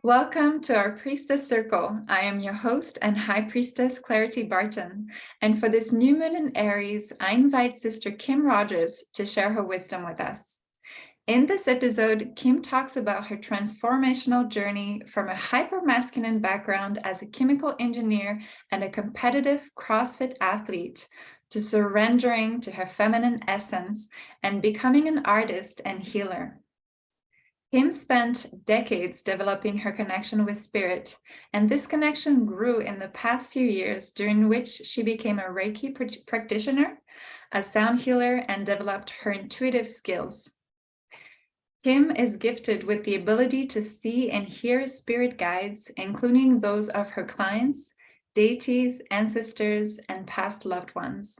Welcome to our Priestess Circle. I am your host and High Priestess Clarity Barton. And for this new moon in Aries, I invite Sister Kim Rogers to share her wisdom with us. In this episode, Kim talks about her transformational journey from a hyper-masculine background as a chemical engineer and a competitive CrossFit athlete to surrendering to her feminine essence and becoming an artist and healer. Kim spent decades developing her connection with spirit, and this connection grew in the past few years, during which she became a Reiki practitioner, a sound healer, and developed her intuitive skills. Kim is gifted with the ability to see and hear spirit guides, including those of her clients, deities, ancestors, and past loved ones.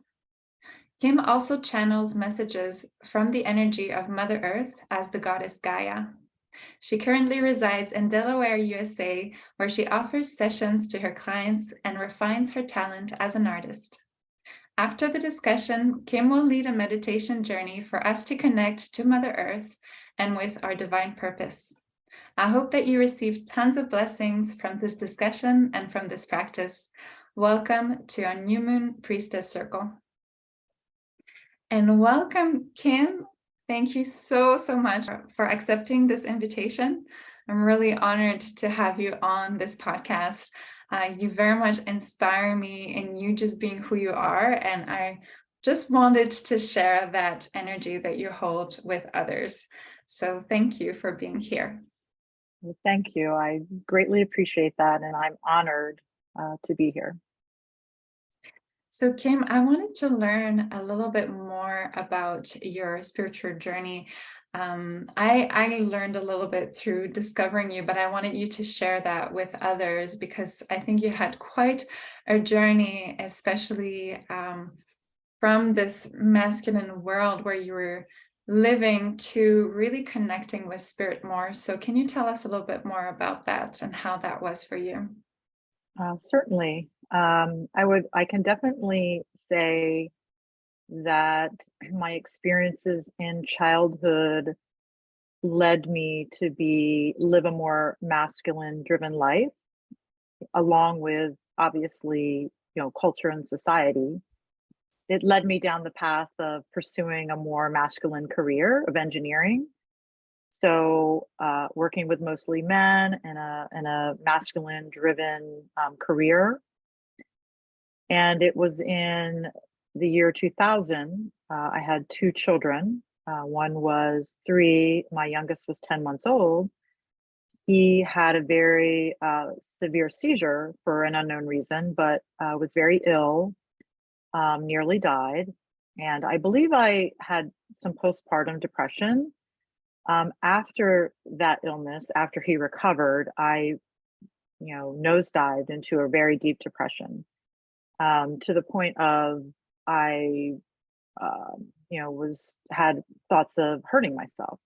Kim also channels messages from the energy of Mother Earth as the goddess Gaia. She currently resides in Delaware, USA, where she offers sessions to her clients and refines her talent as an artist. After the discussion, Kim will lead a meditation journey for us to connect to Mother Earth and with our divine purpose. I hope that you receive tons of blessings from this discussion and from this practice. Welcome to our New Moon Priestess Circle. And welcome, Kim. Thank you so much for accepting this invitation. I'm really honored to have you on this podcast. You very much inspire me in you just being who you are. And I just wanted to share that energy that you hold with others. So thank you for being here. Well, thank you. I greatly appreciate that. And I'm honored to be here. So Kim, I wanted to learn a little bit more about your spiritual journey. I learned a little bit through discovering you, but I wanted you to share that with others because I think you had quite a journey, especially from this masculine world where you were living to really connecting with spirit more. So can you tell us a little bit more about that and how that was for you? Certainly. I can definitely say that my experiences in childhood led me to live a more masculine driven life, along with obviously, culture and society. It led me down the path of pursuing a more masculine career of engineering. So working with mostly men in a masculine driven career. And it was in the year 2000, I had two children. One was 3, my youngest was 10 months old. He had a very severe seizure for an unknown reason, but was very ill, nearly died. And I believe I had some postpartum depression. After that illness, after he recovered, I, nosedived into a very deep depression, to the point of I, had thoughts of hurting myself.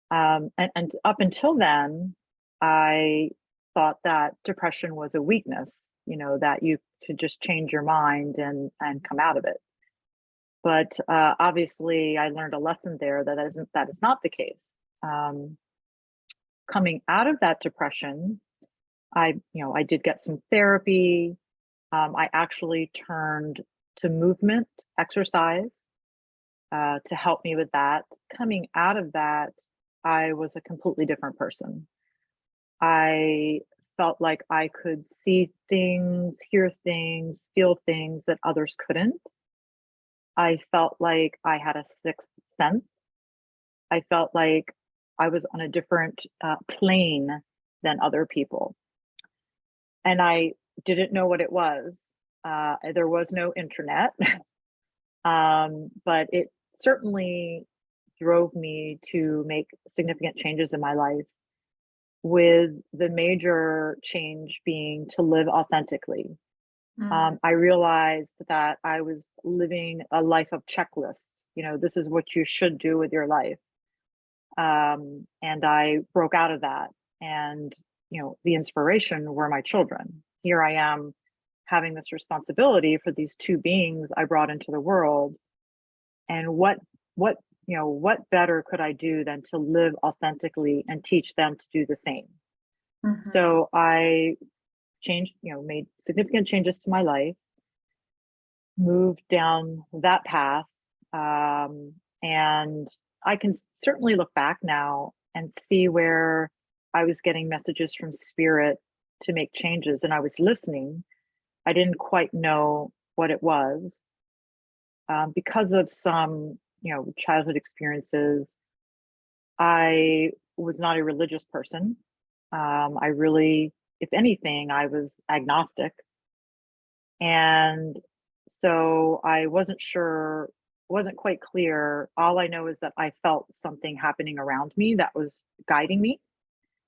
And up until then, I thought that depression was a weakness, that you could just change your mind and come out of it. But obviously, I learned a lesson there that is not the case. Coming out of that depression, I did get some therapy. I actually turned to movement, exercise, to help me with that. Coming out of that, I was a completely different person. I felt like I could see things, hear things, feel things that others couldn't. I felt like I had a sixth sense. I felt like I was on a different plane than other people. And I didn't know what it was. There was no internet, but it certainly drove me to make significant changes in my life, with the major change being to live authentically. I realized that I was living a life of checklists. This is what you should do with your life. And I broke out of that. And, the inspiration were my children. Here I am having this responsibility for these two beings I brought into the world. And what better could I do than to live authentically and teach them to do the same? So I changed, made significant changes to my life, moved down that path. And I can certainly look back now and see where I was getting messages from spirit to make changes, and I was listening. I didn't quite know what it was, because of some, childhood experiences. I was not a religious person. I really, if anything, I was agnostic. And so I wasn't sure, wasn't quite clear. All I know is that I felt something happening around me that was guiding me,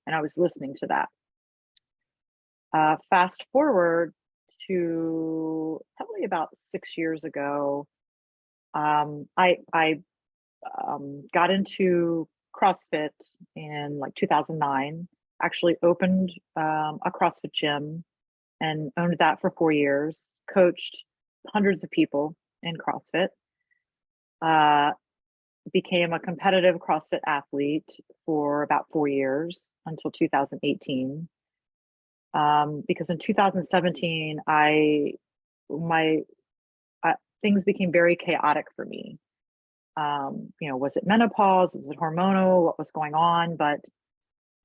and I was listening to that. Fast forward to probably about 6 years ago, I got into CrossFit in like 2009. Actually opened a CrossFit gym and owned that for 4 years. Coached hundreds of people in CrossFit. Became a competitive CrossFit athlete for about 4 years until 2018. Because in 2017, things became very chaotic for me. Was it menopause? Was it hormonal? What was going on? But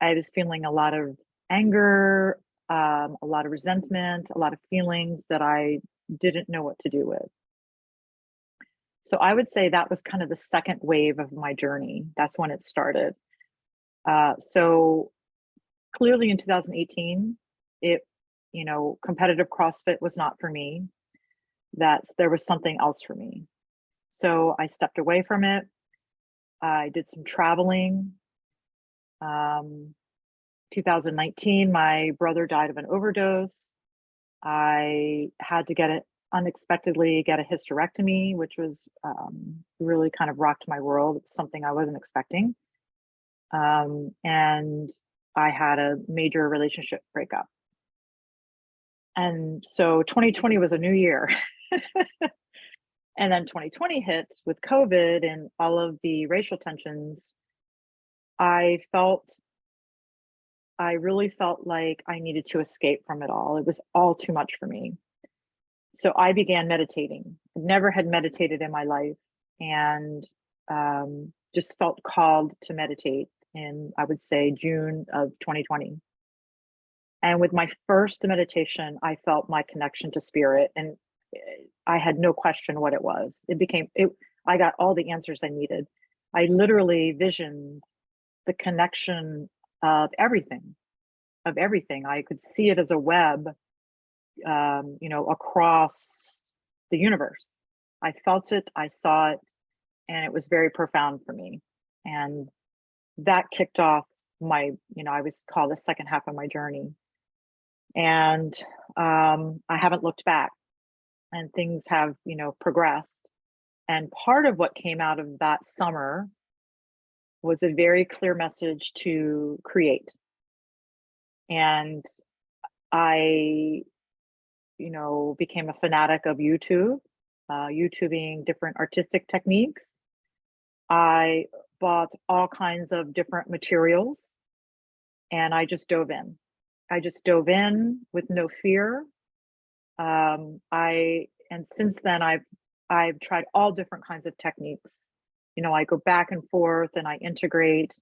I was feeling a lot of anger, a lot of resentment, a lot of feelings that I didn't know what to do with. So I would say that was kind of the second wave of my journey. That's when it started. So clearly in 2018, competitive CrossFit was not for me. There was something else for me. So I stepped away from it. I did some traveling. 2019, my brother died of an overdose. I had to unexpectedly get a hysterectomy, which was really kind of rocked my world. It's something I wasn't expecting. And I had a major relationship breakup. And so 2020 was a new year. And then 2020 hit with COVID and all of the racial tensions. I really felt like I needed to escape from it all. It was all too much for me. So I began meditating. I never had meditated in my life, and just felt called to meditate in, I would say, June of 2020. And with my first meditation, I felt my connection to spirit, and I had no question what it was. I got all the answers I needed. I literally visioned the connection of everything. I could see it as a web, across the universe. I felt it, I saw it, and it was very profound for me. And that kicked off my, I would call the second half of my journey. And I haven't looked back, and things have, progressed. And part of what came out of that summer was a very clear message to create. And I, became a fanatic of YouTubing different artistic techniques. I bought all kinds of different materials, and I just dove in. With no fear. And since then I've tried all different kinds of techniques. I go back and forth and I integrate.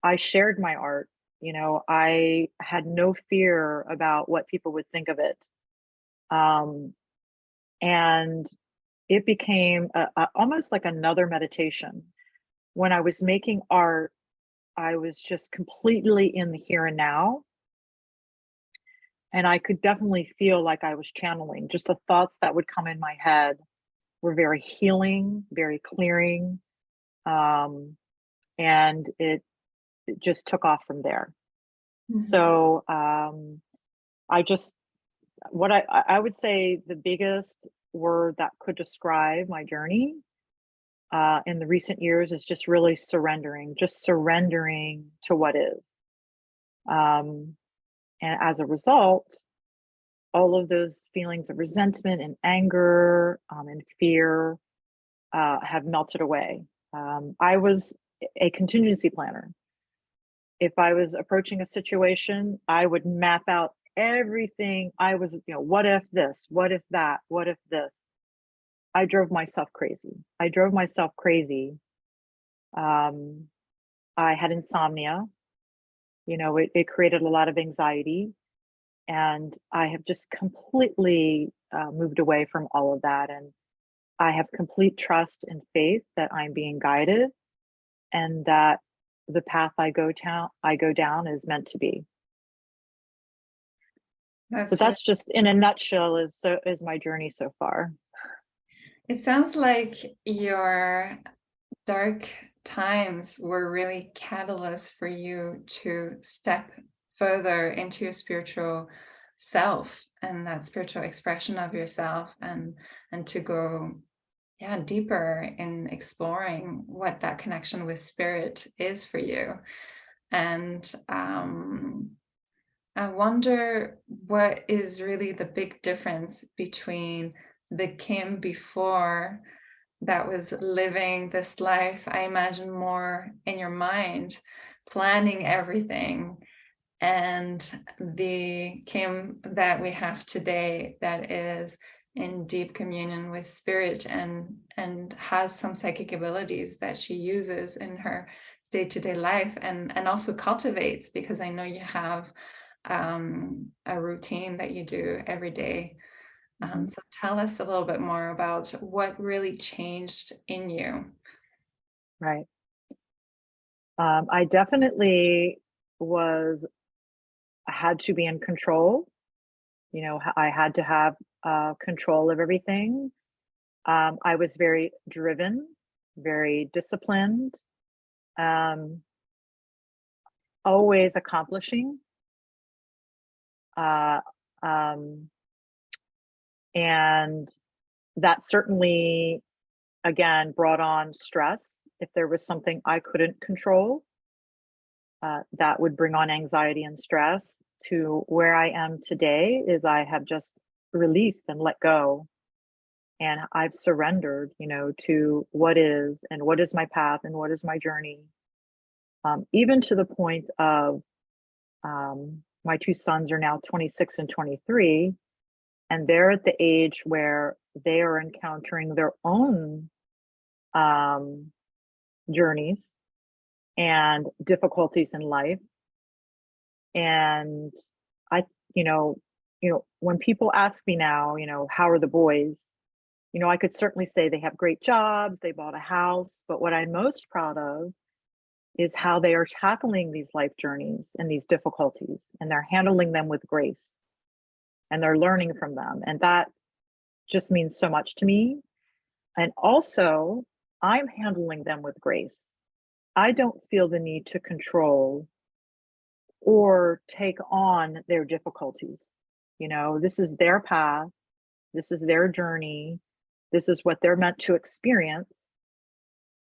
I shared my art. I had no fear about what people would think of it. And it became almost like another meditation. When I was making art, I was just completely in the here and now. And I could definitely feel like I was channeling. Just the thoughts that would come in my head were very healing, very clearing. And it just took off from there. Mm-hmm. So what I would say the biggest word that could describe my journey in the recent years is just really surrendering to what is. And as a result, all of those feelings of resentment and anger and fear have melted away. I was a contingency planner. if I was approaching a situation, I would map out everything. I was, what if this, what if that, what if this? I drove myself crazy. I had insomnia. It created a lot of anxiety, and I have just completely moved away from all of that. And I have complete trust and faith that I'm being guided, and that the path I go down is meant to be. So That's that's just in a nutshell is my journey so far. It sounds like your dark times were really catalysts for you to step further into your spiritual self and that spiritual expression of yourself, and to go deeper in exploring what that connection with spirit is for you. And I wonder what is really the big difference between the Kim before, that was living this life, I imagine, more in your mind, planning everything, and the Kim that we have today, that is in deep communion with spirit, and has some psychic abilities that she uses in her day-to-day life, and also cultivates, because I know you have a routine that you do every day. So tell us a little bit more about what really changed in you. Right. I definitely I had to be in control. I had to have control of everything. I was very driven, very disciplined, always accomplishing. And that certainly, again, brought on stress. If there was something I couldn't control, that would bring on anxiety and stress. To where I am today is I have just released and let go. And I've surrendered, to what is, and what is my path, and what is my journey. Even to the point of my two sons are now 26 and 23, and they're at the age where they are encountering their own journeys and difficulties in life. And I, when people ask me now, how are the boys? I could certainly say they have great jobs, they bought a house, but what I'm most proud of is how they are tackling these life journeys and these difficulties, and they're handling them with grace, and they're learning from them. And that just means so much to me. And also, I'm handling them with grace. I don't feel the need to control or take on their difficulties. This is their path, this is their journey, this is what they're meant to experience.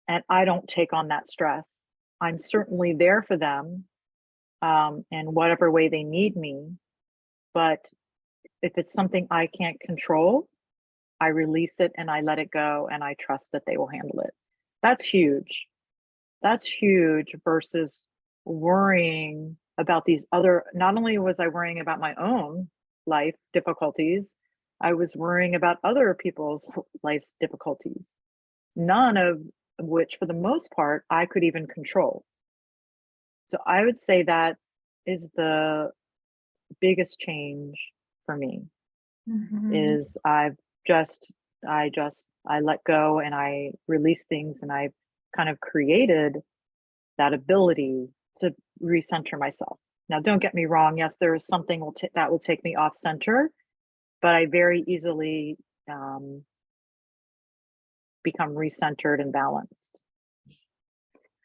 And I don't take on that stress. I'm certainly there for them in whatever way they need me. But if it's something I can't control, I release it and I let it go, and I trust that they will handle it. That's huge. That's huge versus worrying about these other. Not only was I worrying about my own life difficulties, I was worrying about other people's life difficulties, none of which, for the most part, I could even control. So I would say that is the biggest change for me. Is I let go and I release things, and I've kind of created that ability to recenter myself. Now, don't get me wrong. Yes, there is something that will take me off center, but I very easily become recentered and balanced.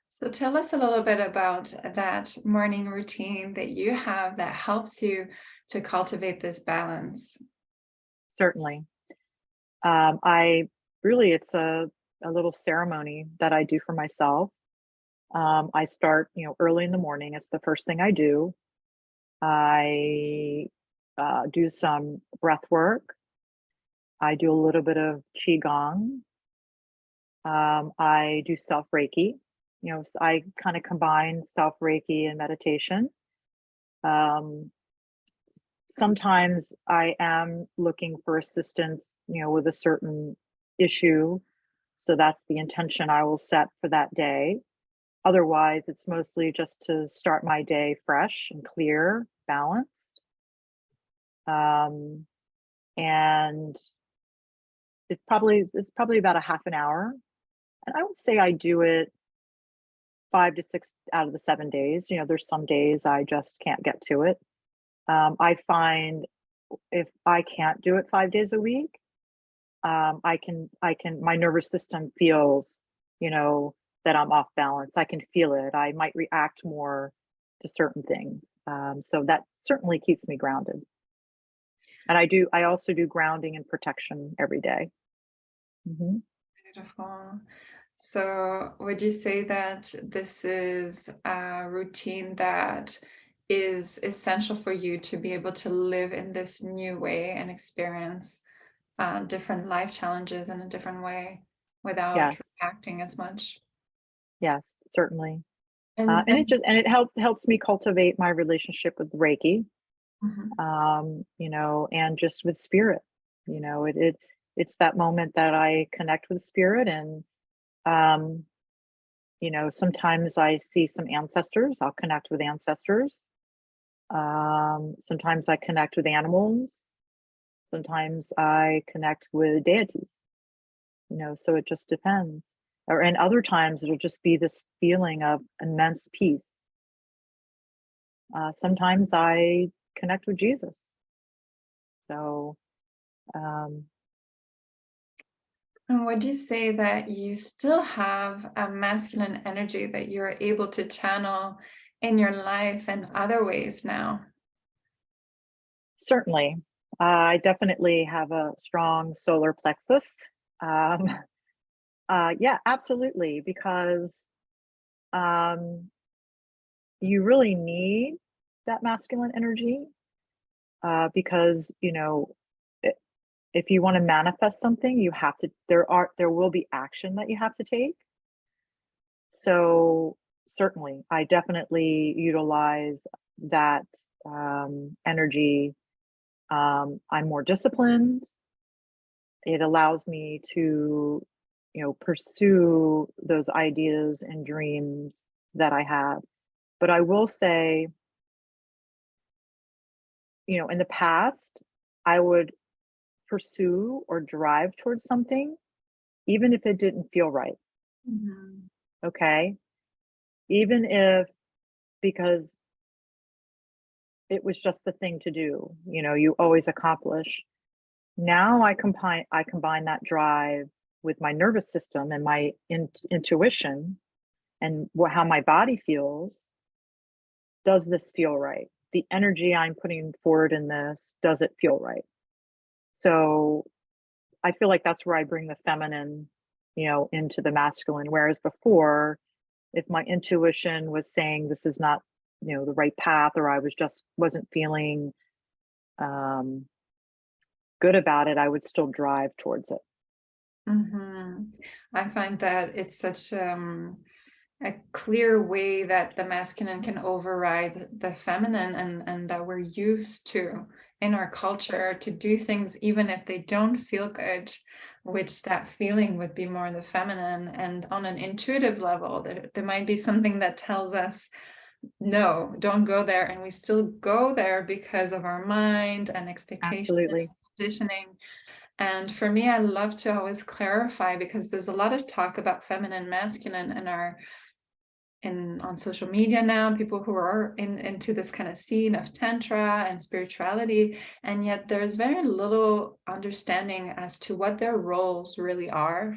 So tell us a little bit about that morning routine that you have that helps you to cultivate this balance. Certainly. It's a little ceremony that I do for myself. I start, early in the morning. It's the first thing I do. I do some breath work. I do a little bit of Qigong. I do self Reiki, So I kind of combine self Reiki and meditation. Sometimes I am looking for assistance, with a certain issue. So that's the intention I will set for that day. Otherwise, it's mostly just to start my day fresh and clear, balanced. And it's probably about a half an hour. And I would say I do it 5 to 6 out of the 7 days. There's some days I just can't get to it. I find if I can't do it 5 days a week, I can, my nervous system feels, that I'm off balance. I can feel it. I might react more to certain things. So that certainly keeps me grounded. And I also do grounding and protection every day. Mm-hmm. Beautiful. So would you say that this is a routine that is essential for you to be able to live in this new way and experience different life challenges in a different way without Yes. reacting as much? Yes, certainly. And It helps me cultivate my relationship with Reiki, mhm. And just with spirit. It's that moment that I connect with spirit, and sometimes I see some ancestors. I'll connect with ancestors. Sometimes I connect with animals. Sometimes I connect with deities. So it just depends. And other times it'll just be this feeling of immense peace. Sometimes I connect with Jesus. So, And would you say that you still have a masculine energy that you're able to channel in your life and other ways now? certainly, I definitely have a strong solar plexus. Um, yeah, absolutely, because you really need that masculine energy, because if you want to manifest something, you have to. There will be action that you have to take. So certainly, I definitely utilize that energy. I'm more disciplined. It allows me to, pursue those ideas and dreams that I have. But I will say, in the past, I would pursue or drive towards something, even if it didn't feel right. Mhm. Okay. Even if, because it was just the thing to do, you always accomplish. Now I combine that drive with my nervous system and my intuition and how my body feels. Does this feel right? The energy I'm putting forward in this, does it feel right? So I feel like that's where I bring the feminine, into the masculine. Whereas before, if my intuition was saying this is not, the right path, or I wasn't feeling good about it, I would still drive towards it. I find that it's such a clear way that the masculine can override the feminine, and that we're used to in our culture to do things even if they don't feel good, which that feeling would be more the feminine. And on an intuitive level, there might be something that tells us, no, don't go there, and we still go there because of our mind and expectation and Absolutely. conditioning. And for me, I love to always clarify, because there's a lot of talk about feminine, masculine on social media now, people who are into this kind of scene of tantra and spirituality, and yet there's very little understanding as to what their roles really are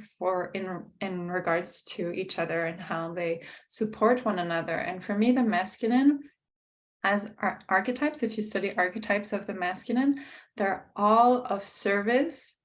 in regards to each other and how they support one another. And for me, the masculine, as archetypes, if you study archetypes of the masculine, they're all of service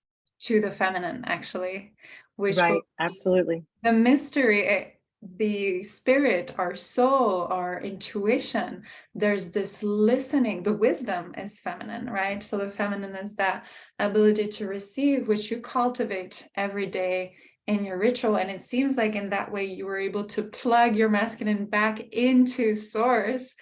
to the feminine, actually, which will Right. Absolutely. the mystery, the spirit, our soul, our intuition. There's this listening. The wisdom is feminine, right? So the feminine is that ability to receive, which you cultivate every day in your ritual. And it seems like in that way you were able to plug your masculine back into source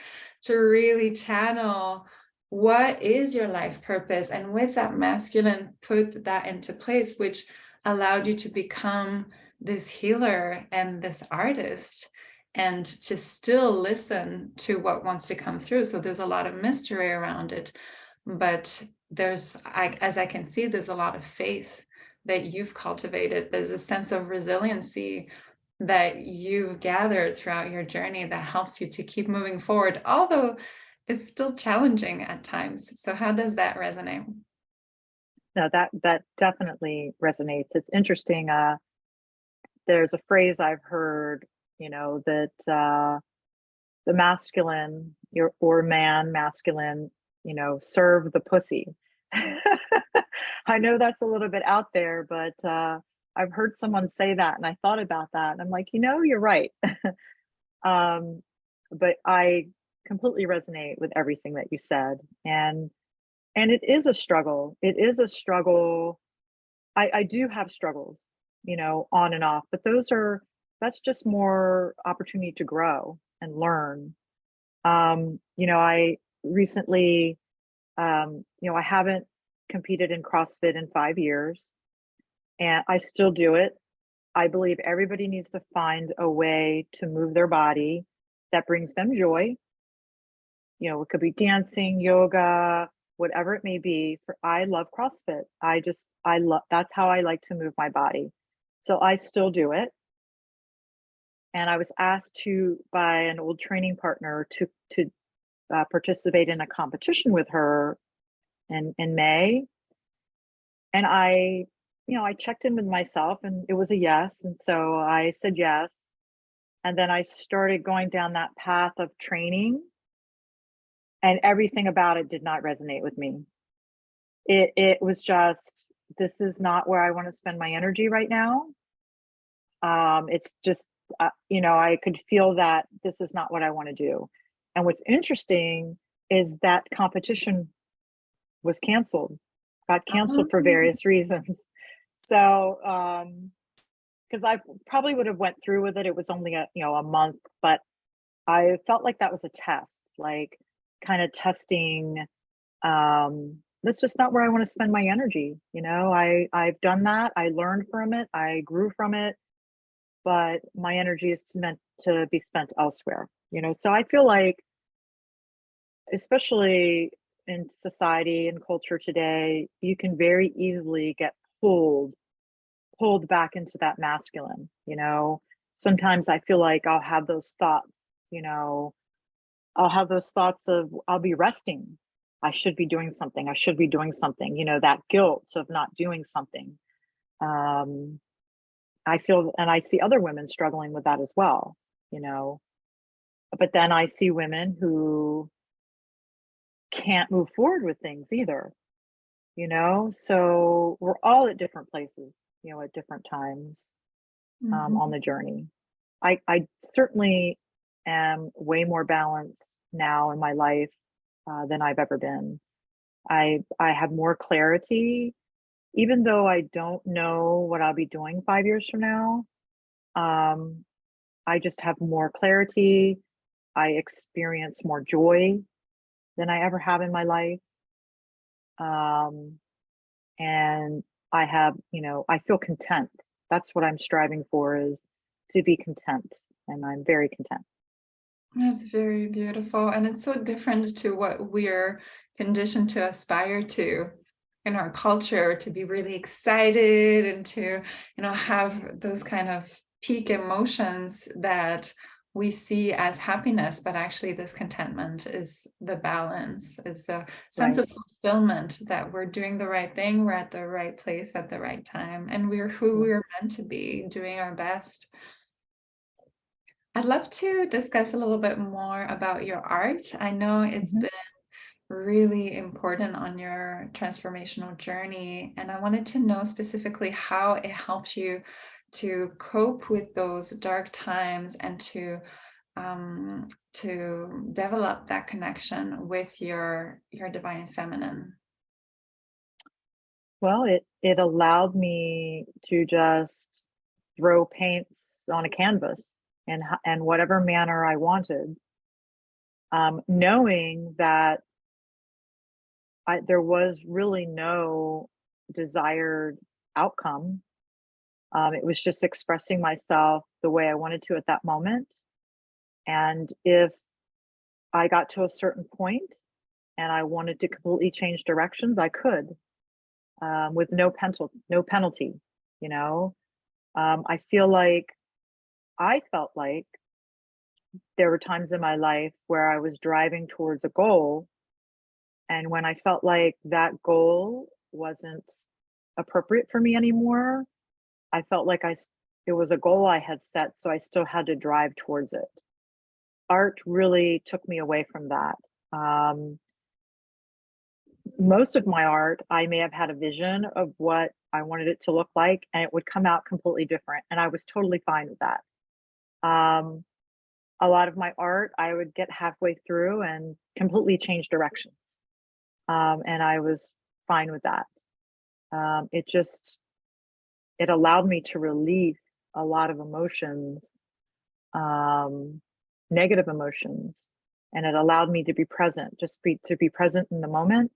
to really channel what is your life purpose, and with that masculine put that into place, which allowed you to become this healer and this artist, and to still listen to what wants to come through. So there's a lot of mystery around it, but there's, as I can see, there's a lot of faith that you've cultivated. There's a sense of resiliency that you've gathered throughout your journey that helps you to keep moving forward, although it's still challenging at times. So how does that resonate? No, that definitely resonates. It's interesting. There's a phrase I've heard, that the masculine or man masculine, serve the pussy. I know that's a little bit out there, but I've heard someone say that, and I thought about that, and I'm like, you're right. But I completely resonate with everything that you said, and it is a struggle. It is a struggle. I do have struggles, on and off, but that's just more opportunity to grow and learn. I recently, I haven't competed in CrossFit in 5 years, and I still do it. I believe everybody needs to find a way to move their body that brings them joy. It could be dancing, yoga, whatever it may be. I love CrossFit. I love, that's how I like to move my body. So I still do it. And I was asked by an old training partner to participate in a competition with her in May. And I checked in with myself, and it was a yes. And so I said yes. And then I started going down that path of training, and everything about it did not resonate with me. It was just, this is not where I want to spend my energy right now. It's just, I could feel that this is not what I want to do. And what's interesting is that competition was got canceled for various reasons. So, because I probably would have went through with it. It was only a month, but I felt like that was a test, like kind of testing. That's just not where I want to spend my energy. I've done that. I learned from it. I grew from it, but my energy is meant to be spent elsewhere. So I feel like, especially in society and culture today, you can very easily get pulled back into that masculine. Sometimes I feel like I'll have those thoughts, of, I'll be resting. I should be doing something. I should be doing something, that guilt of not doing something. I feel, and I see other women struggling with that as well, but then I see women who can't move forward with things either, so we're all at different places, at different times, on the journey. I certainly am way more balanced now in my life than I've ever been. I have more clarity, even though I don't know what I'll be doing 5 years from now. I just have more clarity. I experience more joy than I ever have in my life. And I have, I feel content. That's what I'm striving for, is to be content. And I'm very content. That's very beautiful. And it's so different to what we're conditioned to aspire to in our culture, to be really excited and to, have those kind of peak emotions that we see as happiness, but actually this contentment is the balance, is the sense of fulfillment that we're doing the right thing, we're at the right place at the right time, and we're who we're meant to be, doing our best. I'd love to discuss a little bit more about your art. I know it's been really important on your transformational journey, and I wanted to know specifically how it helps you to cope with those dark times and to develop that connection with your divine feminine. Well, it allowed me to just throw paints on a canvas and whatever manner I wanted, knowing that there was really no desired outcome. It was just expressing myself the way I wanted to at that moment. And if I got to a certain point and I wanted to completely change directions, I could, with no penalty, you know. I felt like there were times in my life where I was driving towards a goal, and when I felt like that goal wasn't appropriate for me anymore, I felt like it was a goal I had set, so I still had to drive towards it. Art really took me away from that. Most of my art, I may have had a vision of what I wanted it to look like, and it would come out completely different, and I was totally fine with that. A lot of my art, I would get halfway through and completely change directions, and I was fine with that. It allowed me to release a lot of emotions, negative emotions, and it allowed me to be present, to be present in the moment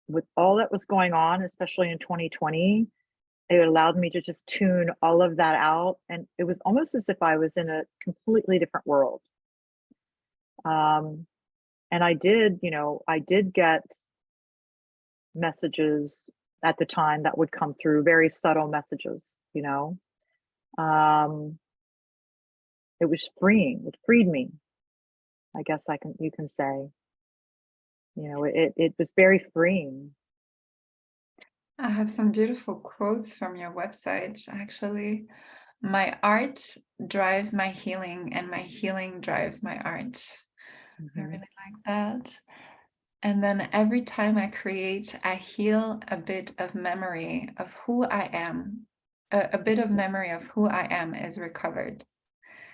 with all that was going on, especially in 2020. It allowed me to just tune all of that out, and it was almost as if I was in a completely different world. And I did get messages at the time that would come through, very subtle messages, you know. It was freeing. It freed me, I guess you can say. You know, it was very freeing. I have some beautiful quotes from your website, actually. My art drives my healing, and my healing drives my art. I really like that. And then every time I create, I heal a bit of memory of who I am. A bit of memory of who I am is recovered.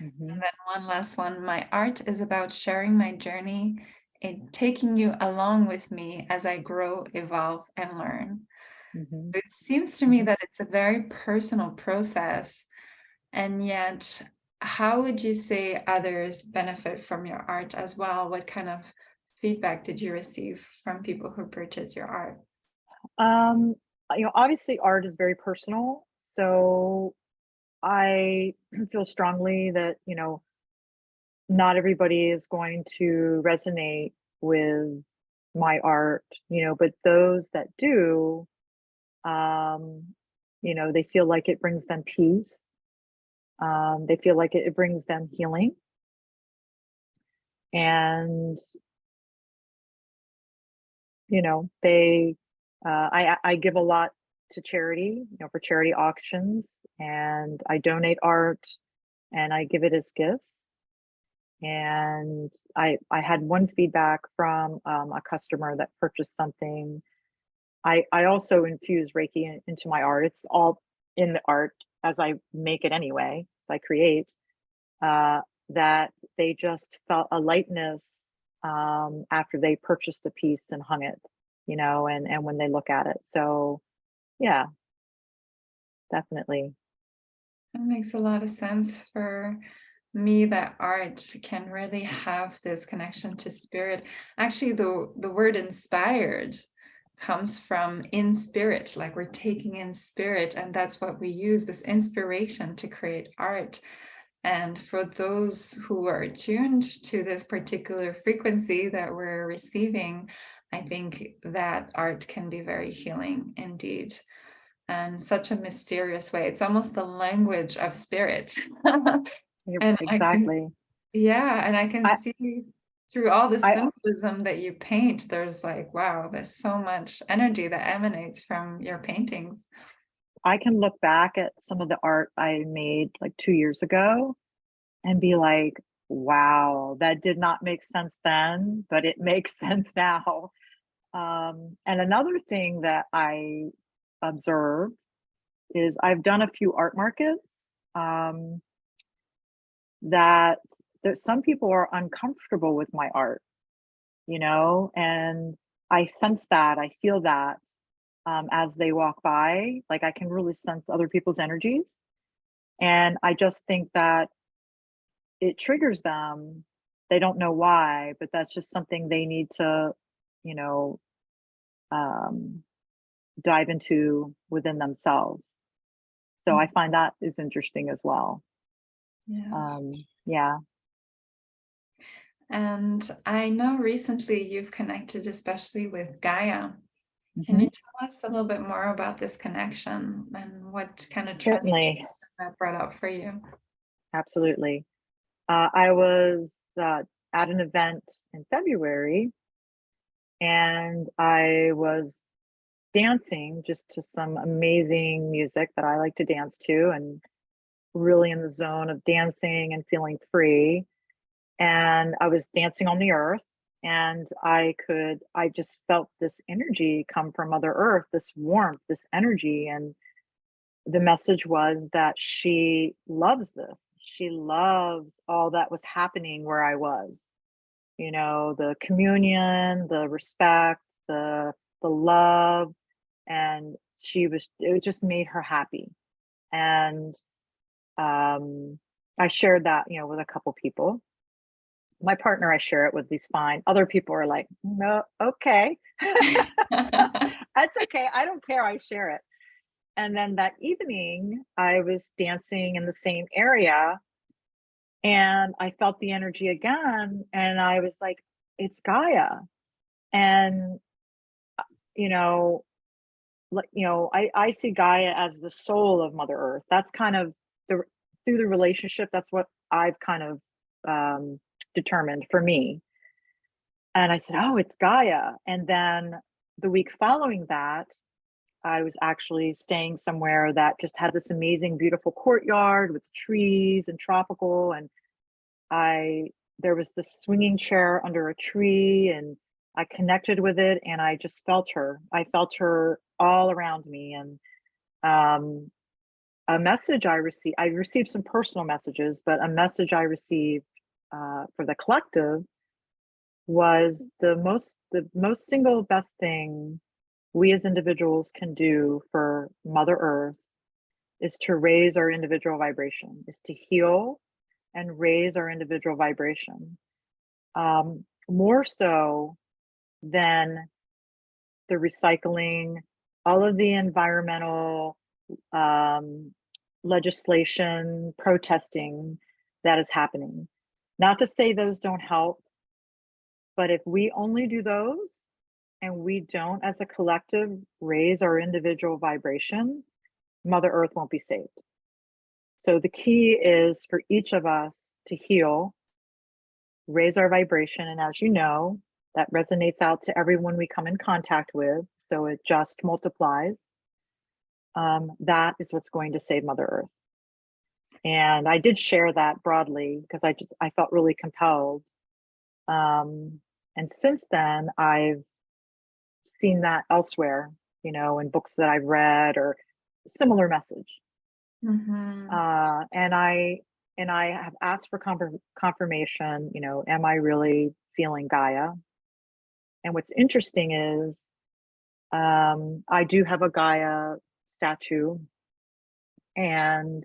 Mm-hmm. And then one last one. My art is about sharing my journey and taking you along with me as I grow, evolve, and learn. Mm-hmm. It seems to me that it's a very personal process. And yet, how would you say others benefit from your art as well? What kind of feedback did you receive from people who purchase your art? Obviously art is very personal. So I feel strongly that, not everybody is going to resonate with my art, but those that do, they feel like it brings them peace. They feel like it brings them healing. And, I give a lot to charity, for charity auctions, and I donate art and I give it as gifts. And I had one feedback from a customer that purchased something. I also infuse Reiki into my art. It's all in the art as I make it anyway, as I create, that they just felt a lightness after they purchased a piece and hung it, and when they look at it. So yeah, definitely. That makes a lot of sense for me, that art can really have this connection to spirit. Actually, the word inspired comes from in spirit, like we're taking in spirit, and that's what we use, this inspiration, to create art. And for those who are tuned to this particular frequency that we're receiving, I think that art can be very healing indeed. And such a mysterious way. It's almost the language of spirit. And Exactly. I can I, see through all the I symbolism that you paint, there's like, wow, there's so much energy that emanates from your paintings. I can look back at some of the art I made like 2 years ago and be like, wow, that did not make sense then, but it makes sense now. And another thing that I observe is I've done a few art markets, that some people are uncomfortable with my art, and I sense that, I feel that, as they walk by. Like I can really sense other people's energies. And I just think that it triggers them. They don't know why, but that's just something they need to, you know, um, dive into within themselves. So I find that is interesting as well. Yes. Yeah. And I know recently you've connected especially with Gaia. Can Mhm. you tell us a little bit more about this connection and what kind of transformation Certainly. that brought up for you? Absolutely. I was at an event in February, and I was dancing just to some amazing music that I like to dance to, and really in the zone of dancing and feeling free. And I was dancing on the earth, and I just felt this energy come from Mother Earth, this warmth, this energy. And the message was that she loves this. She loves all that was happening where I was. The communion, the respect, the love, and it just made her happy. And I shared that, with a couple people. My partner, I share it with, he's fine. Other people are like, no, okay. That's okay. I don't care. I share it. And then that evening, I was dancing in the same area, and I felt the energy again. And I was like, it's Gaia. And, you know, I see Gaia as the soul of Mother Earth. That's kind of through the relationship, that's what I've kind of determined for me. And I said, oh, it's Gaia. And then the week following that, I was actually staying somewhere that just had this amazing, beautiful courtyard with trees and tropical. And there was this swinging chair under a tree, and I connected with it, and I just felt her. I felt her all around me. And a message I received some personal messages, but a message I received for the collective was the most single best thing we as individuals can do for Mother Earth is to raise our individual vibration, is to heal and raise our individual vibration. More so than the recycling, all of the environmental legislation, protesting that is happening. Not to say those don't help, but if we only do those and we don't, as a collective, raise our individual vibration, Mother Earth won't be saved. So the key is for each of us to heal, raise our vibration. And as you know, that resonates out to everyone we come in contact with. So it just multiplies. That is what's going to save Mother Earth. And I did share that broadly because I felt really compelled. And since then, I've seen that elsewhere, in books that I've read or similar message. Mm-hmm. And I have asked for confirmation, am I really feeling Gaia? And what's interesting is I do have a Gaia statue, and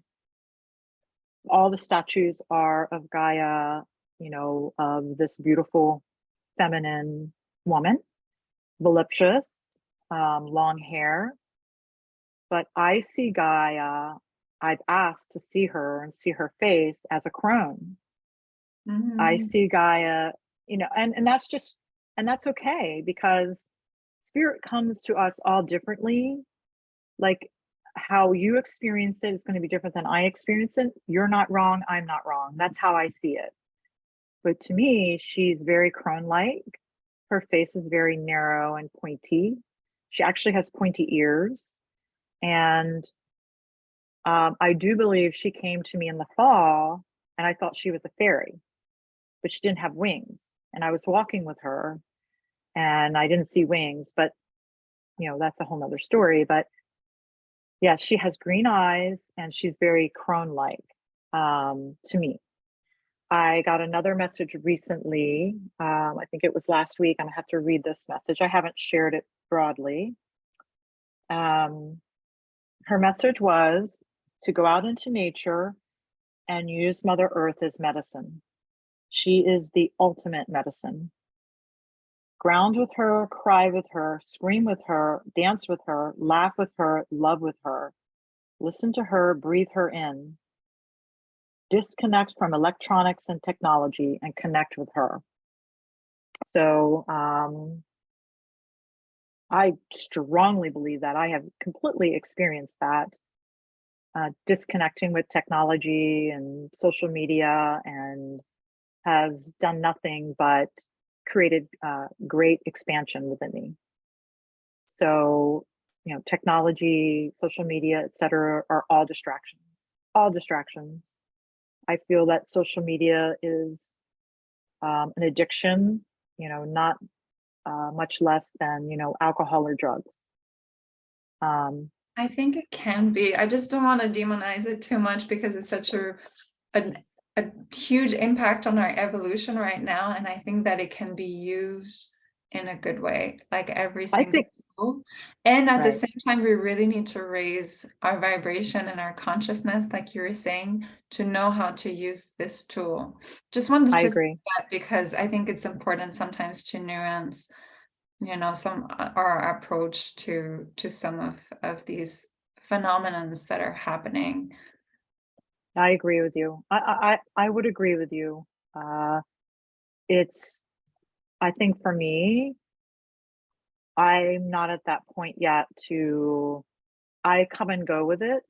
all the statues are of Gaia, of this beautiful feminine woman, voluptuous, long hair. But I see Gaia, I've asked to see her and see her face as a crone. Mm-hmm. I see Gaia, and that's okay, because spirit comes to us all differently. Like, how you experience it is going to be different than I experience it. You're not wrong. I'm not wrong. That's how I see it. But to me, she's very crone-like. Her face is very narrow and pointy. She actually has pointy ears. And I do believe she came to me in the fall, and I thought she was a fairy, but she didn't have wings. And I was walking with her, and I didn't see wings, but that's a whole nother story. But yeah, she has green eyes, and she's very crone-like to me. I got another message recently. I think it was last week. I'm gonna have to read this message. I haven't shared it broadly. Her message was to go out into nature and use Mother Earth as medicine. She is the ultimate medicine. Ground with her, cry with her, scream with her, dance with her, laugh with her, love with her. Listen to her, breathe her in. Disconnect from electronics and technology and connect with her. So I strongly believe that. I have completely experienced that, disconnecting with technology and social media, and has done nothing but created great expansion within me. So, technology, social media, etc., are all distractions. All distractions. I feel that social media is an addiction, not much less than, alcohol or drugs. I think it can be. I just don't want to demonize it too much because it's such a huge impact on our evolution right now. And I think that it can be used in a good way, like every single tool. And at the same time, we really need to raise our vibration and our consciousness, like you were saying, to know how to use this tool. Just wanted to say that because I think it's important sometimes to nuance some our approach to some of these phenomenons that are happening. I agree with you. I would agree with you. I think for me, I'm not at that point yet I come and go with it,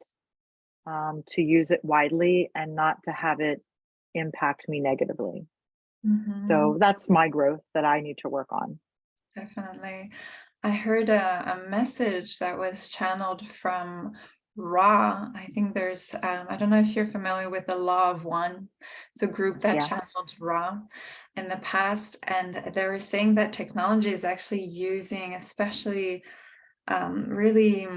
to use it widely and not to have it impact me negatively. So that's my growth that I need to work on. Definitely. I heard a message that was channeled from Ra. I think there's, I don't know if you're familiar with the Law of One. It's a group that channeled Ra in the past. And they were saying that technology is actually using, especially really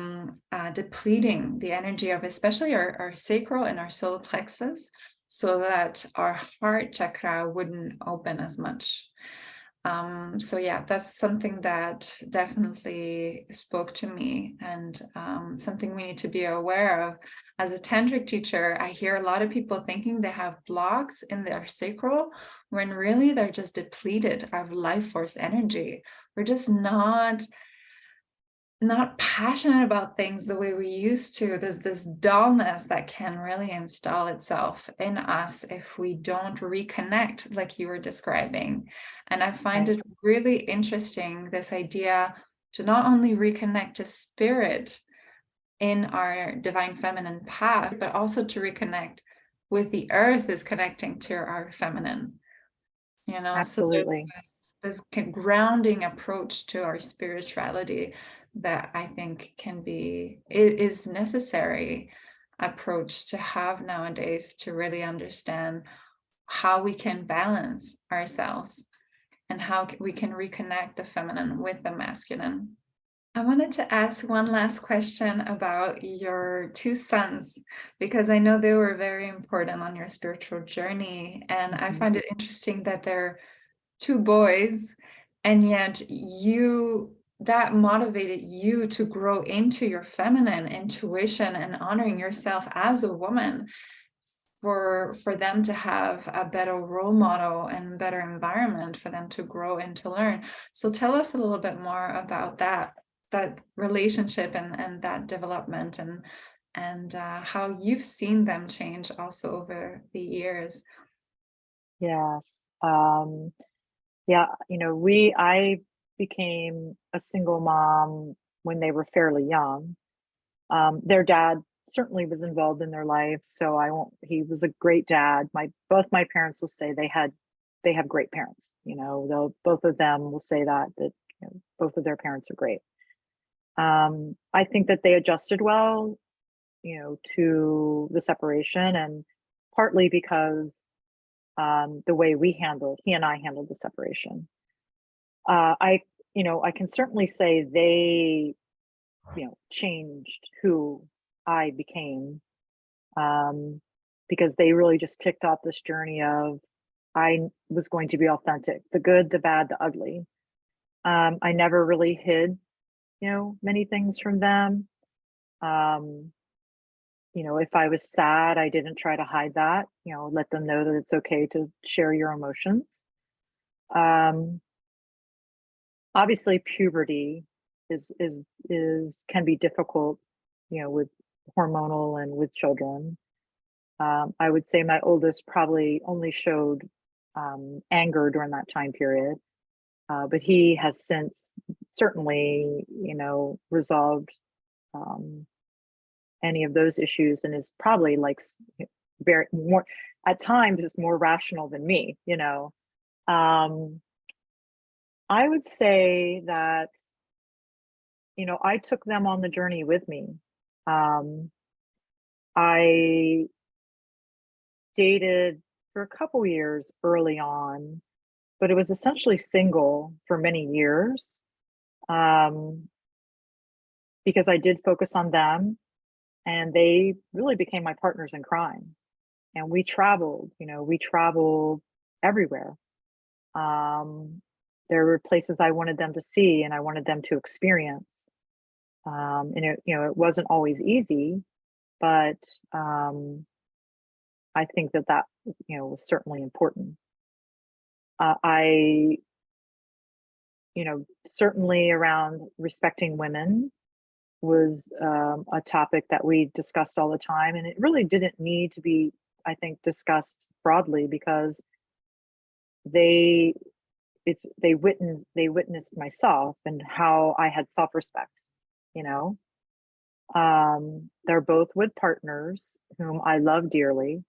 depleting the energy of especially our sacral and our solar plexus so that our heart chakra wouldn't open as much. So yeah, that's something that definitely spoke to me, and something we need to be aware of. As a tantric teacher, I hear a lot of people thinking they have blocks in their sacral when really they're just depleted of life force energy. We're just not passionate about things the way we used to. There's this dullness that can really install itself in us if we don't reconnect, like you were describing. And I find it really interesting, this idea to not only reconnect to spirit in our divine feminine path, but also to reconnect with the earth is connecting to our feminine. Absolutely. So there's this grounding approach to our spirituality that I think is necessary approach to have nowadays to really understand how we can balance ourselves and how we can reconnect the feminine with the masculine. I wanted to ask one last question about your two sons, because I know they were very important on your spiritual journey. And I find it interesting that they're two boys, and yet that motivated you to grow into your feminine intuition and honoring yourself as a woman for them to have a better role model and better environment for them to grow and to learn. So tell us a little bit more about that relationship and that development and how you've seen them change also over the years. Yes. Yeah, I became a single mom when they were fairly young. Their dad certainly was involved in their life, so he was a great dad. Both my parents will say they have great parents. Both of them will say that both of their parents are great. I think that they adjusted well, to the separation, and partly because the way he and I handled the separation. I can certainly say they, changed who I became, because they really just kicked off this journey of I was going to be authentic, the good, the bad, the ugly. I never really hid, many things from them. if I was sad, I didn't try to hide that, let them know that it's okay to share your emotions. Obviously puberty can be difficult, with hormonal and with children. I would say my oldest probably only showed anger during that time period, but he has since certainly, resolved any of those issues and is probably like very more at times is more rational than me. I would say that, I took them on the journey with me. I dated for a couple years early on, but it was essentially single for many years, because I did focus on them, and they really became my partners in crime. And we traveled everywhere. There were places I wanted them to see and I wanted them to experience. And it wasn't always easy, but I think that was certainly important. I certainly around respecting women was a topic that we discussed all the time, and it really didn't need to be, I think, discussed broadly, because they witnessed myself and how I had self-respect. They're both with partners whom I love dearly.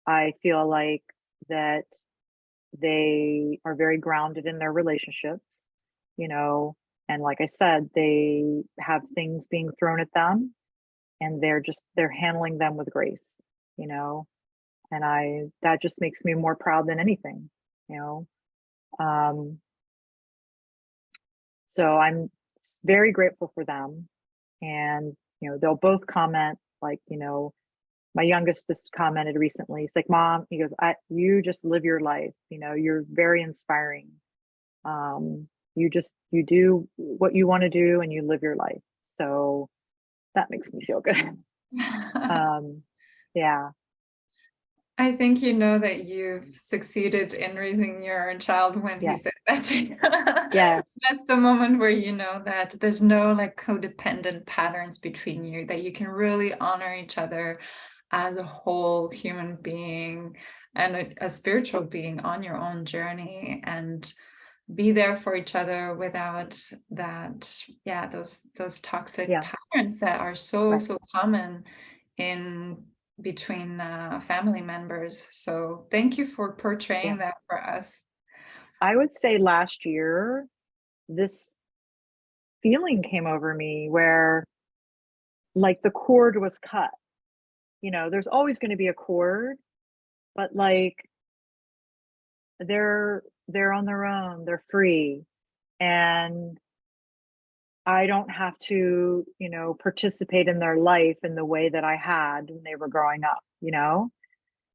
I feel like that they are very grounded in their relationships, and like I said, they have things being thrown at them and they're handling them with grace, and that just makes me more proud than anything, you know. So I'm very grateful for them. And, they'll both comment, like, my youngest just commented recently. He's like, Mom, he goes, you just live your life. You're very inspiring. You do what you want to do and you live your life. So that makes me feel good. Yeah. I think you know that you've succeeded in raising your child when he Yes. said that to you. Yes. That's the moment where you know that there's no like codependent patterns between you, that you can really honor each other as a whole human being and a spiritual being on your own journey, and be there for each other without that, those toxic Yeah. patterns that are so Right. so common in between family members. So thank you for Yeah. portraying that for us. I would say last year, this feeling came over me where like the cord was cut. There's always going to be a cord, but like they're on their own, they're free. And I don't have to, participate in their life in the way that I had when they were growing up,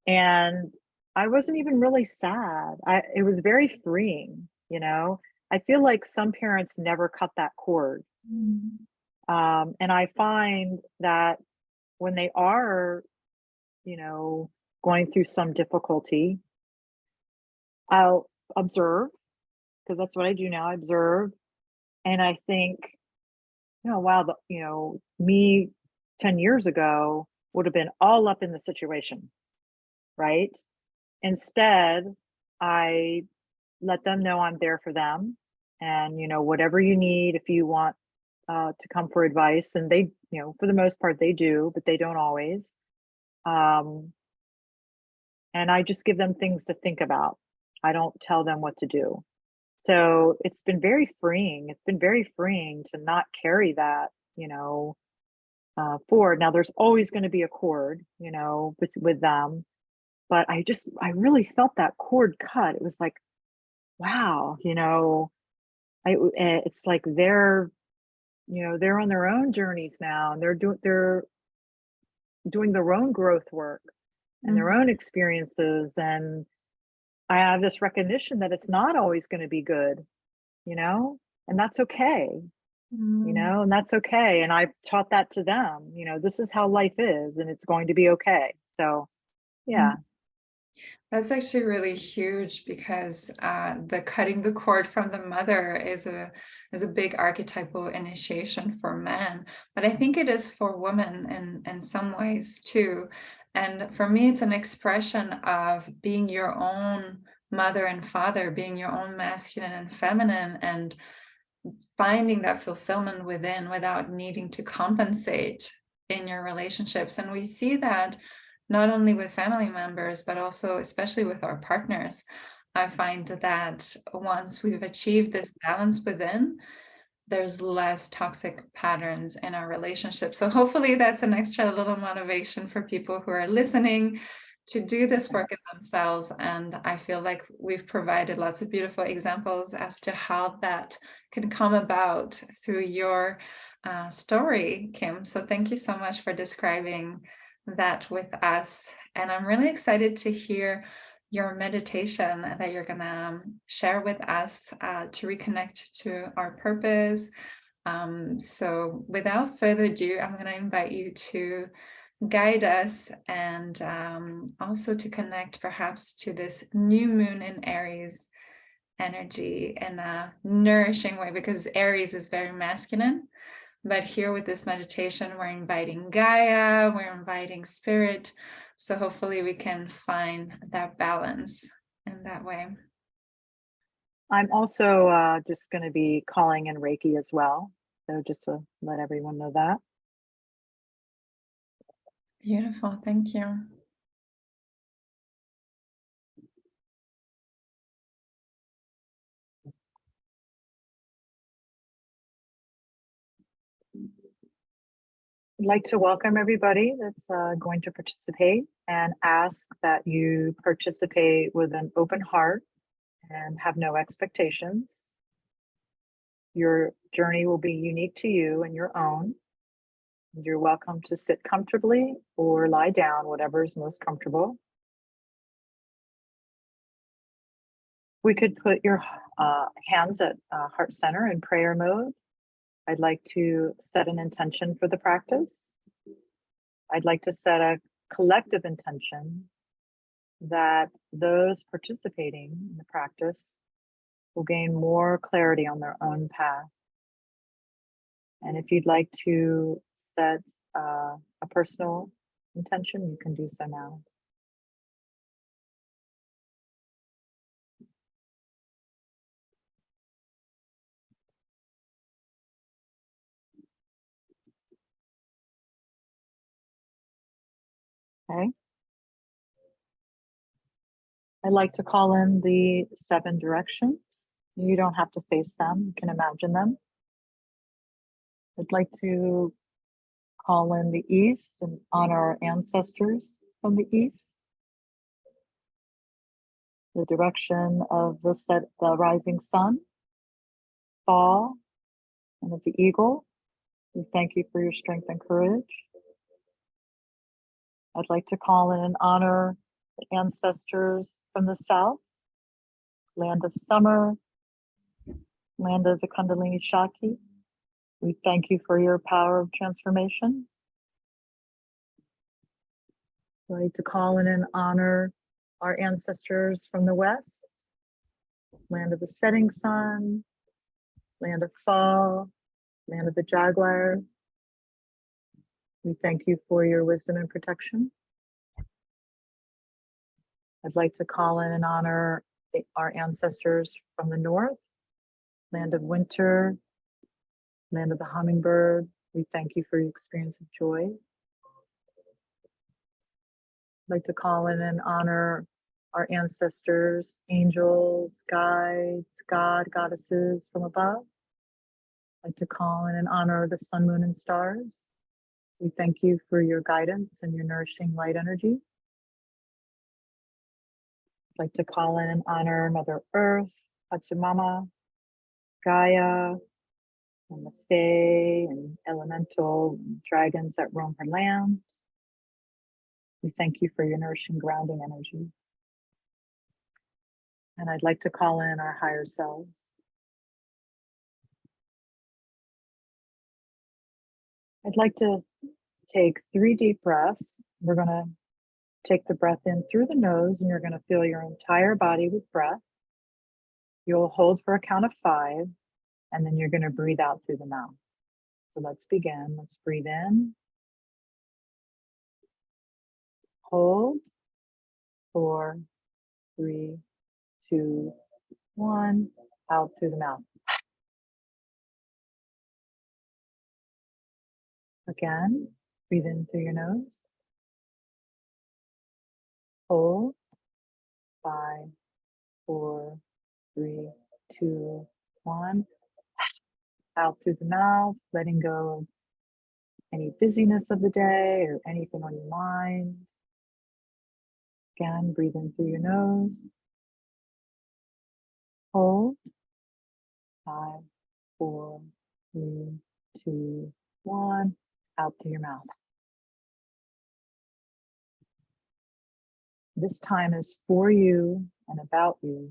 and I wasn't even really sad. It was very freeing, I feel like some parents never cut that cord. Mm. And I find that when they are, going through some difficulty, I'll observe, because that's what I do now. I observe, and I think, wow, me 10 years ago would have been all up in the situation, right? Instead, I let them know I'm there for them, and whatever you need, if you want to come for advice, and they, for the most part they do, but they don't always. And I just give them things to think about. I don't tell them what to do. So it's been very freeing. It's been very freeing to not carry that, forward. Now there's always going to be a cord, with them, but I really felt that cord cut. It was like, wow, it's like they're on their own journeys now, and they're doing their own growth work and their own experiences. And I have this recognition that it's not always going to be good, and that's okay. Mm. and that's okay. And I've taught that to them, this is how life is and it's going to be okay. So, Mm. yeah. That's actually really huge because the cutting the cord from the mother is a big archetypal initiation for men, but I think it is for women in some ways too. And for me, it's an expression of being your own mother and father, being your own masculine and feminine, and finding that fulfillment within without needing to compensate in your relationships. And we see that not only with family members, but also especially with our partners. I find that once we've achieved this balance within, there's less toxic patterns in our relationship. So hopefully that's an extra little motivation for people who are listening to do this work in themselves. And I feel like we've provided lots of beautiful examples as to how that can come about through your story, Kim. So thank you so much for describing that with us. And I'm really excited to hear your meditation that you're gonna share with us to reconnect to our purpose. So without further ado, I'm gonna invite you to guide us and also to connect perhaps to this new moon in Aries energy in a nourishing way, because Aries is very masculine. But here with this meditation, we're inviting Gaia, we're inviting spirit. So hopefully we can find that balance in that way. I'm also just going to be calling in Reiki as well. So just to let everyone know that. Beautiful, thank you. I'd like to welcome everybody that's going to participate and ask that you participate with an open heart and have no expectations. Your journey will be unique to you and your own. You're welcome to sit comfortably or lie down, whatever is most comfortable. We could put your hands at heart center in prayer mode. I'd like to set an intention for the practice. I'd like to set a collective intention that those participating in the practice will gain more clarity on their own path. And if you'd like to set a personal intention, you can do so now. Okay. I'd like to call in the 7 directions. You don't have to face them, you can imagine them. I'd like to call in the east and honor our ancestors from the east. The direction of the rising sun, fall, and of the eagle. We thank you for your strength and courage. I'd like to call in and honor the ancestors from the south, land of summer, land of the Kundalini Shakti. We thank you for your power of transformation. I'd like to call in and honor our ancestors from the west, land of the setting sun, land of fall, land of the jaguar. We thank you for your wisdom and protection. I'd like to call in and honor our ancestors from the north, land of winter, land of the hummingbird. We thank you for your experience of joy. I'd like to call in and honor our ancestors, angels, guides, God, goddesses from above. I'd like to call in and honor the sun, moon, and stars. We thank you for your guidance and your nourishing light energy. I'd like to call in and honor Mother Earth, Pachamama, Gaia, and the Fae and elemental dragons that roam her land. We thank you for your nourishing grounding energy. And I'd like to call in our higher selves. I'd like to take 3 deep breaths. We're going to take the breath in through the nose, and you're going to fill your entire body with breath. You'll hold for a count of 5, and then you're going to breathe out through the mouth. So let's begin. Let's breathe in, hold, 4, 3, 2, 1, out through the mouth. Again, breathe in through your nose, hold, 5, 4, 3, 2, 1, out through the mouth, letting go of any busyness of the day or anything on your mind. Again, breathe in through your nose, hold, 5, 4, 3, 2, 1, out through your mouth. This time is for you and about you.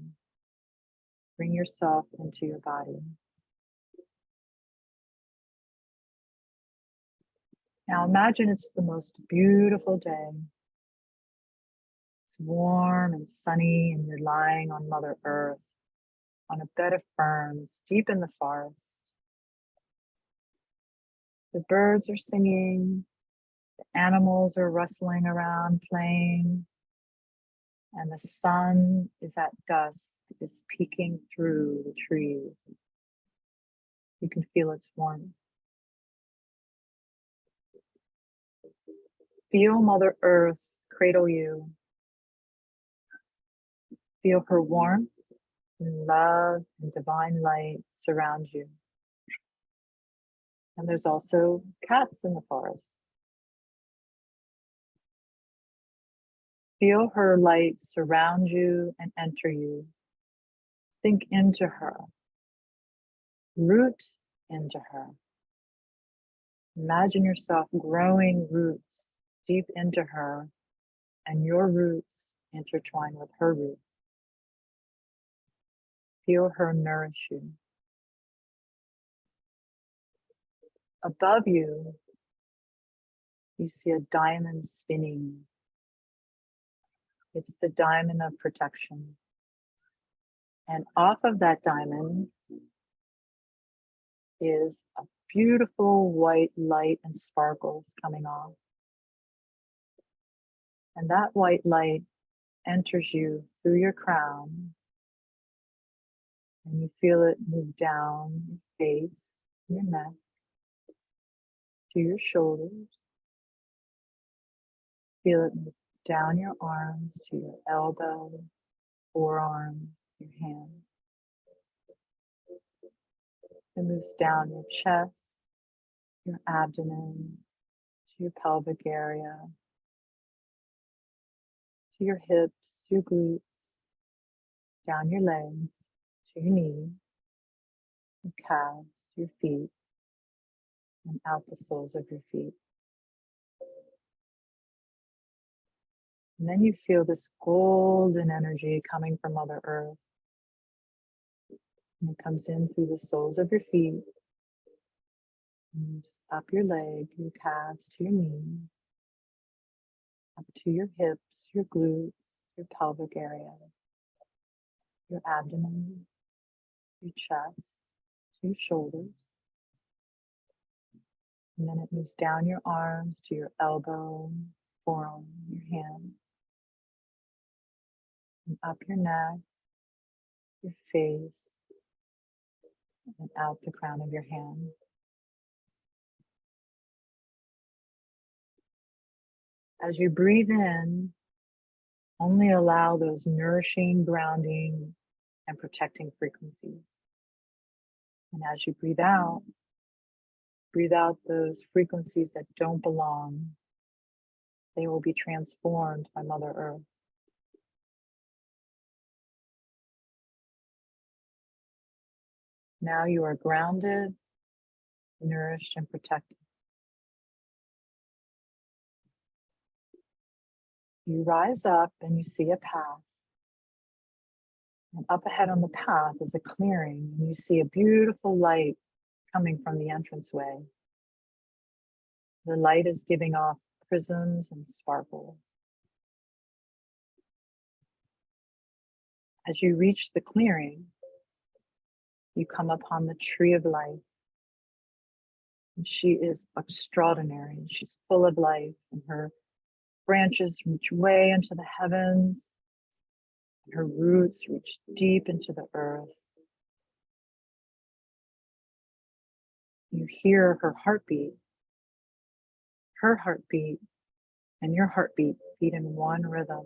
Bring yourself into your body. Now imagine it's the most beautiful day. It's warm and sunny, and you're lying on Mother Earth on a bed of ferns deep in the forest. The birds are singing, the animals are rustling around playing, and the sun is at dusk, is peeking through the trees. You can feel its warmth. Feel Mother Earth cradle you. Feel her warmth and love and divine light surround you. And there's also cats in the forest. Feel her light surround you and enter you. Sink into her. Root into her. Imagine yourself growing roots deep into her, and your roots intertwine with her roots. Feel her nourish you. Above you, you see a diamond spinning. It's the diamond of protection. And off of that diamond is a beautiful white light and sparkles coming off. And that white light enters you through your crown, and you feel it move down your face, your neck, to your shoulders. Feel it move down your arms to your elbow, forearm, your hand. It moves down your chest, your abdomen, to your pelvic area, to your hips, your glutes, down your legs, to your knees, your calves, your feet, and out the soles of your feet. And then you feel this golden energy coming from Mother Earth. And it comes in through the soles of your feet, moves up your leg, your calves, to your knees, up to your hips, your glutes, your pelvic area, your abdomen, your chest, to your shoulders. And then it moves down your arms to your elbow, forearm, your hand, and up your neck, your face, and out the crown of your hand. As you breathe in, only allow those nourishing, grounding, and protecting frequencies. And as you breathe out those frequencies that don't belong. They will be transformed by Mother Earth. Now you are grounded, nourished, and protected. You rise up and you see a path. And up ahead on the path is a clearing, and you see a beautiful light coming from the entranceway. The light is giving off prisms and sparkles. As you reach the clearing, you come upon the tree of life. And she is extraordinary. She's full of life, and her branches reach way into the heavens. And her roots reach deep into the earth. You hear her heartbeat and your heartbeat beat in one rhythm,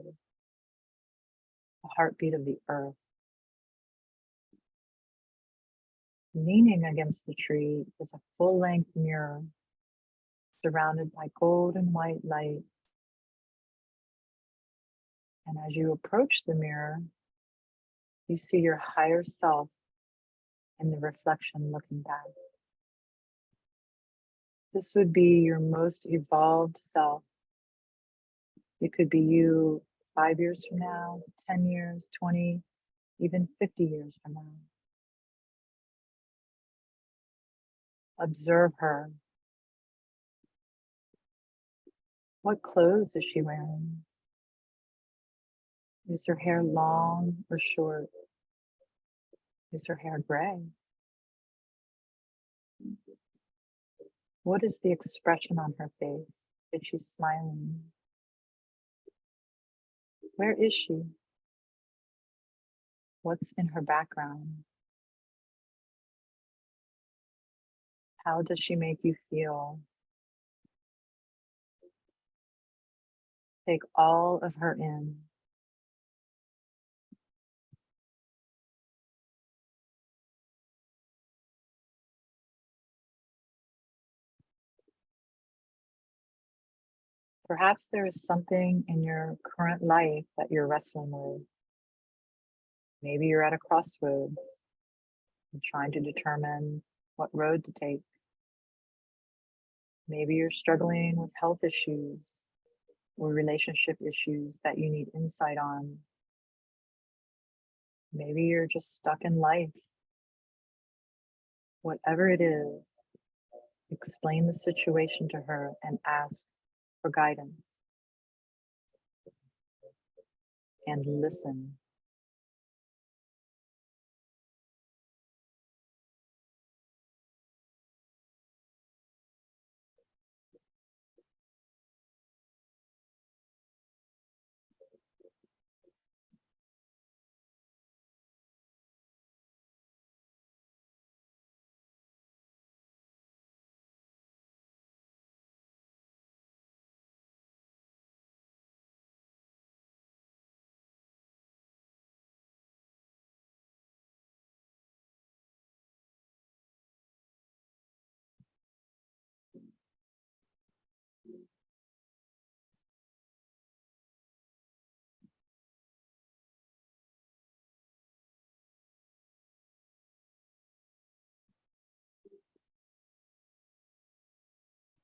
the heartbeat of the earth. Leaning against the tree is a full-length mirror surrounded by gold and white light. And as you approach the mirror, you see your higher self in the reflection looking back. This would be your most evolved self. It could be you 5 years from now, 10 years, 20, even 50 years from now. Observe her. What clothes is she wearing? Is her hair long or short? Is her hair gray? What is the expression on her face? Is she smiling? Where is she? What's in her background? How does she make you feel? Take all of her in. Perhaps there is something in your current life that you're wrestling with. Maybe you're at a crossroads and trying to determine what road to take. Maybe you're struggling with health issues or relationship issues that you need insight on. Maybe you're just stuck in life. Whatever it is, explain the situation to her and ask for guidance. And listen.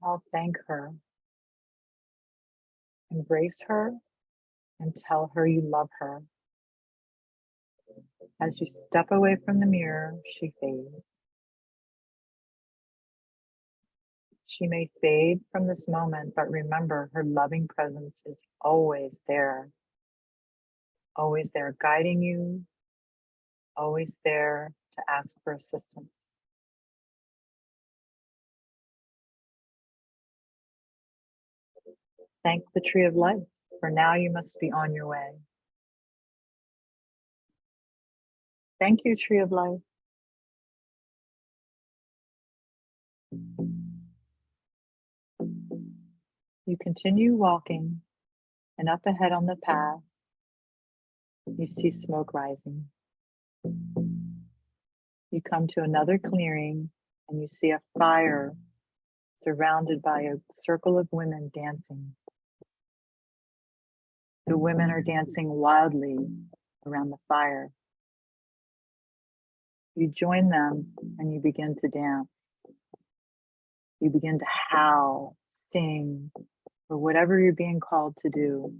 I'll thank her. Embrace her and tell her you love her. As you step away from the mirror, she fades. She may fade from this moment, but remember, her loving presence is always there, guiding you, always there to ask for assistance. Thank the tree of life, for now you must be on your way. Thank you, tree of life. You continue walking, and up ahead on the path, you see smoke rising. You come to another clearing, and you see a fire surrounded by a circle of women dancing. The women are dancing wildly around the fire. You join them and you begin to dance. You begin to howl, sing, or whatever you're being called to do.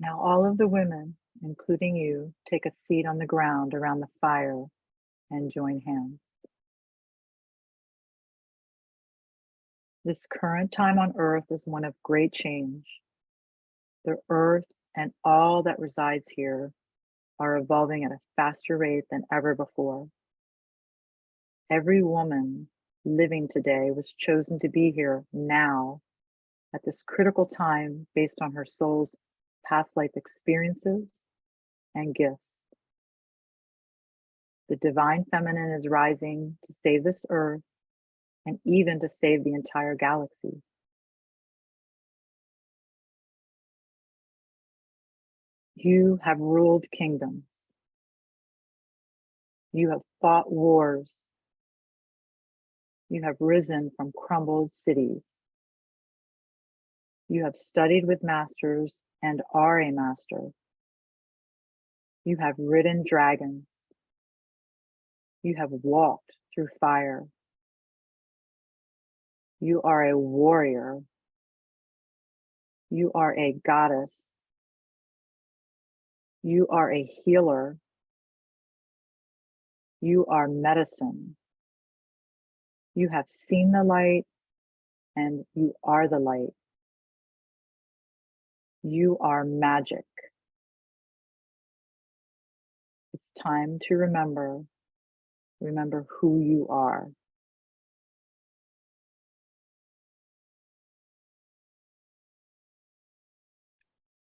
Now all of the women, including you, take a seat on the ground around the fire and join hands. This current time on earth is one of great change. The earth and all that resides here are evolving at a faster rate than ever before. Every woman living today was chosen to be here now at this critical time based on her soul's past life experiences and gifts. The divine feminine is rising to save this earth and even to save the entire galaxy. You have ruled kingdoms. You have fought wars. You have risen from crumbled cities. You have studied with masters and are a master. You have ridden dragons. You have walked through fire. You are a warrior. You are a goddess. You are a healer. You are medicine. You have seen the light and you are the light. You are magic. It's time to remember who you are.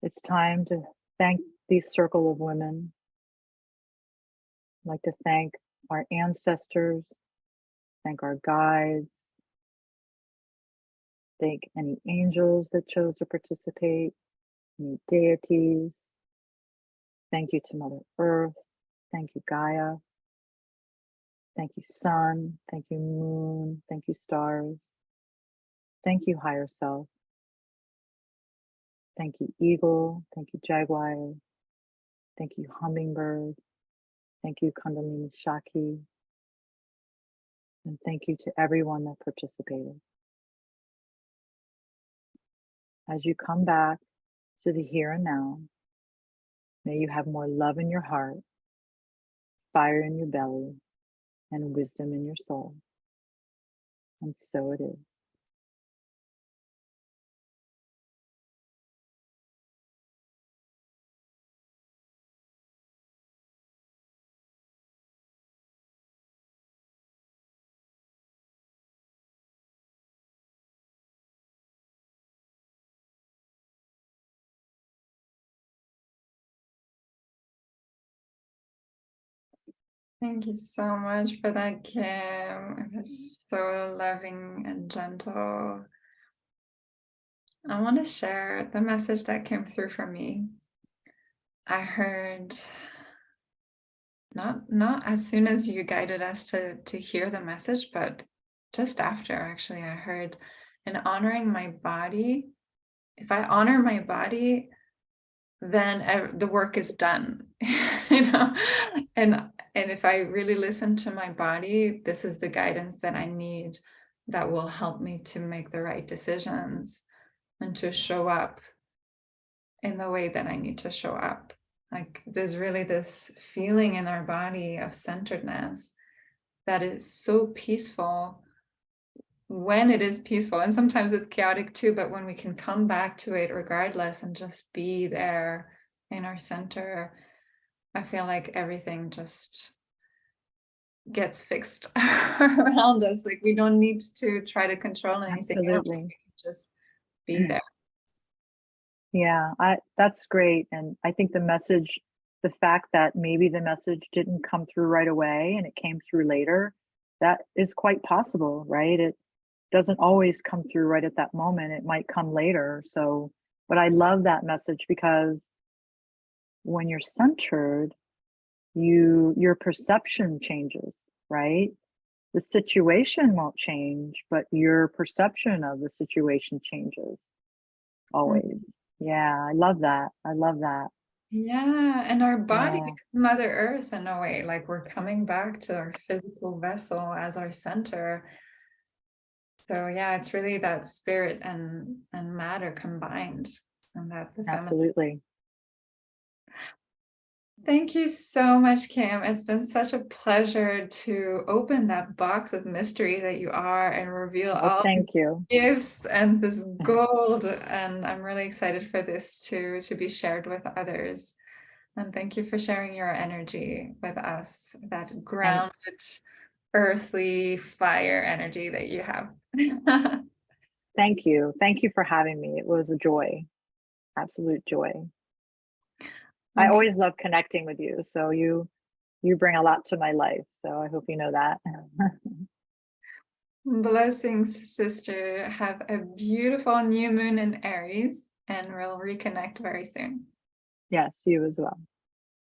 It's time to thank this circle of women. I'd like to thank our ancestors, thank our guides, thank any angels that chose to participate, any deities. Thank you to Mother Earth. Thank you, Gaia. Thank you, Sun. Thank you, Moon. Thank you, stars. Thank you, Higher Self. Thank you, Eagle. Thank you, Jaguar. Thank you, Hummingbird. Thank you, Kundalini Shakti. And thank you to everyone that participated. As you come back to the here and now, may you have more love in your heart, fire in your belly, and wisdom in your soul. And so it is. Thank you so much for that, Kim. It was so loving and gentle. I want to share the message that came through for me. I heard, not as soon as you guided us to hear the message, but just after, actually, I heard, in honoring my body, if I honor my body, then the work is done. And if I really listen to my body, this is the guidance that I need that will help me to make the right decisions and to show up in the way that I need to show up. Like, there's really this feeling in our body of centeredness that is so peaceful when it is peaceful, and sometimes it's chaotic too, but when we can come back to it regardless and just be there in our center, I feel like everything just gets fixed around us. Like, we don't need to try to control anything. Absolutely. We can just be there. Yeah, that's great. And I think the fact that maybe the message didn't come through right away and it came through later, that is quite possible, right? It doesn't always come through right at that moment. It might come later. So, but I love that message because when you're centered, your perception changes, right? The situation won't change, but your perception of the situation changes always. Yeah, I love that. I love that. Yeah, and our body Yeah, is Mother Earth in a way. Like, we're coming back to our physical vessel as our center. So yeah, it's really that spirit and matter combined, and that's the feminine. absolutely. Thank you so much, Kim. It's been such a pleasure to open that box of mystery that you are and reveal Well, all these thank you. gifts and this gold. And I'm really excited for this to be shared with others. And thank you for sharing your energy with us, that And grounded, earthly fire energy that you have. thank you. Thank you for having me. It was a joy, absolute joy. I Okay. always love connecting with you. So you bring a lot to my life. So I hope you know that. Blessings, sister. Have a beautiful new moon in Aries, and we'll reconnect very soon. Yes, you as well.